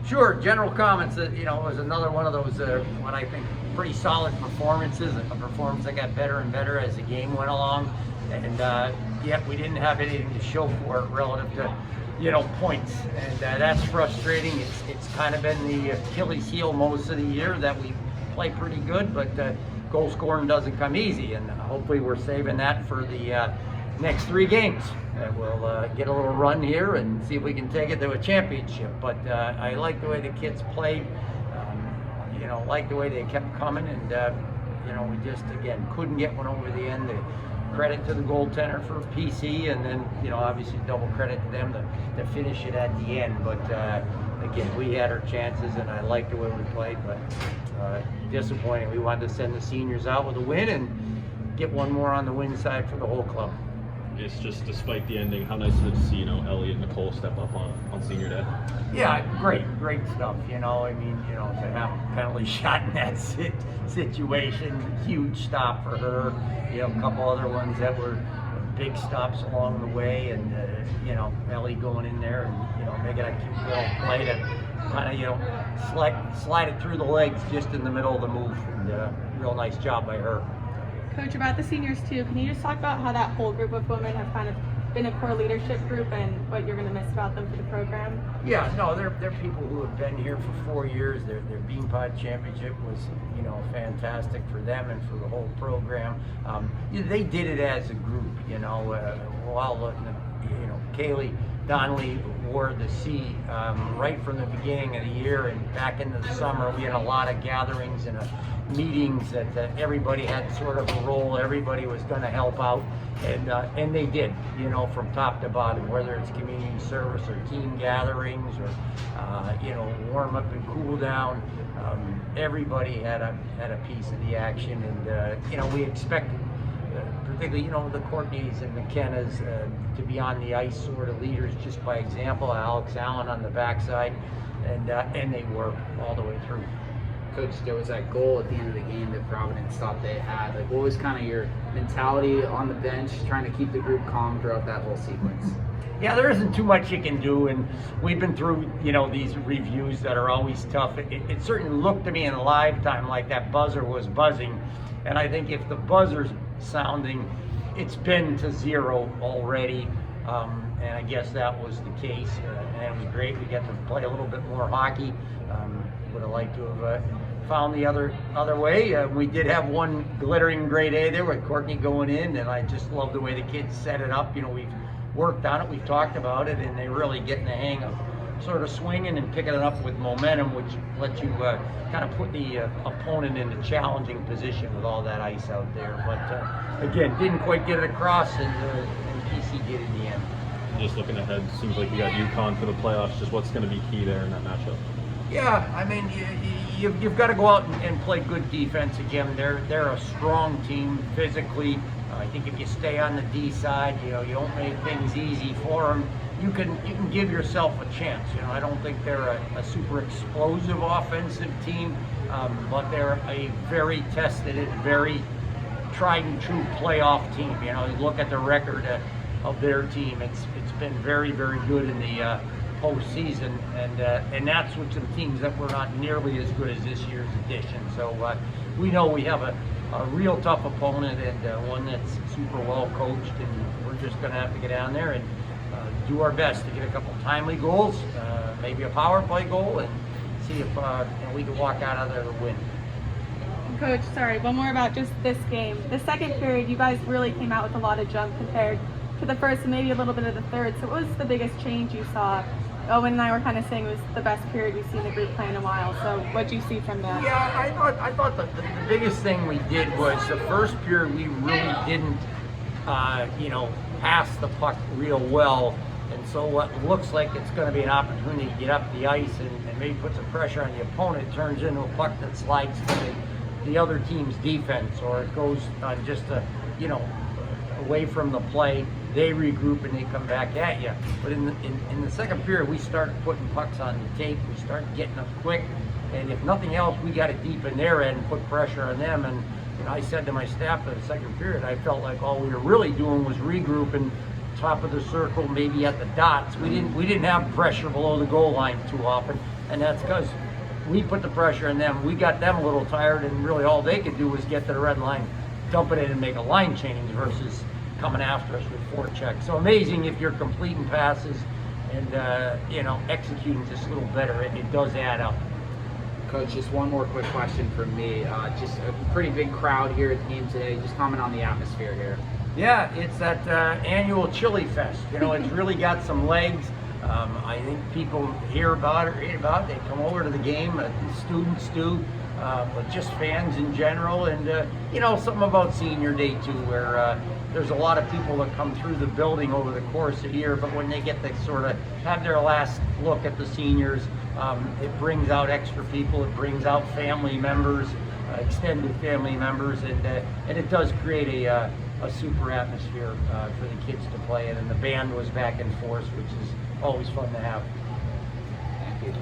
Sure. General comments that, it was another one of those, what I think, pretty solid performances, a performance that got better and better as the game went along. And yet we didn't have anything to show for it relative to, points. And that's frustrating. It's kind of been the Achilles heel most of the year that we play pretty good, but goal scoring doesn't come easy. And hopefully we're saving that for the next 3 games. We'll get a little run here and see if we can take it to a championship. But I like the way the kids played. Like the way they kept coming, and we just again couldn't get one over the end. Credit to the goaltender for PC, and then obviously double credit to them to finish it at the end. But again, we had our chances, and I like the way we played. But disappointing. We wanted to send the seniors out with a win and get one more on the win side for the whole club. It's just despite the ending, how nice is it to see, Ellie and Nicole step up on senior day? Yeah, great stuff. To have a penalty shot in that situation, huge stop for her. A couple other ones that were big stops along the way, and Ellie going in there and making a cute little play to kind of slide it through the legs just in the middle of the move, and real nice job by her. Coach, about the seniors too, can you just talk about how that whole group of women have kind of been a core leadership group and what you're going to miss about them for the program? Yeah, no, they're people who have been here for 4 years. Their Beanpot Championship was, fantastic for them and for the whole program. They did it as a group, while Kaylee Donnelly wore the C right from the beginning of the year, and back into the summer we had a lot of gatherings and meetings that everybody had sort of a role. Everybody was going to help out, and they did, from top to bottom, whether it's community service or team gatherings or warm up and cool down. Everybody had a piece of the action, and we expected, particularly the Courtneys and McKennas to be on the ice, sort of leaders just by example. Alex Allen on the backside, and they were all the way through. Coach, there was that goal at the end of the game that Providence thought they had. What was kind of your mentality on the bench, trying to keep the group calm throughout that whole sequence? Yeah, there isn't too much you can do, and we've been through, these reviews that are always tough. It certainly looked to me in live time like that buzzer was buzzing, and I think if the buzzer's sounding, it's been to 0 already, and I guess that was the case, and it was great. We got to play a little bit more hockey. Would have liked to have found the other way. We did have one glittering grade A there with Courtney going in, and I just love the way the kids set it up. We've worked on it, we've talked about it, and they're really getting the hang of sort of swinging and picking it up with momentum, which lets you kind of put the opponent in a challenging position with all that ice out there. But again, didn't quite get it across, and PC did in the end. Just looking ahead, seems like you got UConn for the playoffs. Just what's going to be key there in that matchup? Yeah, I mean, you've got to go out and play good defense again. They're a strong team physically. I think if you stay on the D side, you don't make things easy for them. You can give yourself a chance. I don't think they're a super explosive offensive team, but they're a very tested and very tried and true playoff team. You look at the record of their team; it's been very, very good in the postseason, and that's with some teams that were not nearly as good as this year's edition. So we know we have a real tough opponent, and one that's super well coached, and we're just going to have to get down there and do our best to get a couple timely goals, maybe a power play goal, and see if we can walk out of there with a win. Coach, sorry, one more about just this game. The second period, you guys really came out with a lot of junk compared to the first and maybe a little bit of the third. So what was the biggest change you saw? Owen and I were kind of saying it was the best period we've seen the group play in a while. So what do you see from that? Yeah, I thought the biggest thing we did was the first period we really didn't, pass the puck real well. And so what looks like it's going to be an opportunity to get up the ice and maybe put some pressure on the opponent turns into a puck that slides to the other team's defense, or it goes on just away from the play. They regroup and they come back at you. But in the second period, we started putting pucks on the tape. We started getting them quick, and if nothing else, we got to deepen their end and put pressure on them. And I said to my staff in the second period, I felt like all we were really doing was regrouping top of the circle, maybe at the dots. We didn't have pressure below the goal line too often, and that's because we put the pressure on them. We got them a little tired, and really all they could do was get to the red line, dump it in, and make a line change versus coming after us with forechecks. So amazing if you're completing passes and executing just a little better. It does add up. Coach, just one more quick question from me. Just a pretty big crowd here at the game today. Just comment on the atmosphere here. Yeah, it's that annual Chili Fest. It's really got some legs. I think people hear about it, read about it. They come over to the game. Students do, but just fans in general. And something about Senior Day too, where there's a lot of people that come through the building over the course of the year. But when they get to sort of have their last look at the seniors, it brings out extra people. It brings out family members, extended family members, and it does create a super atmosphere for the kids to play in. And the band was back in force, which is always fun to have. Thank you.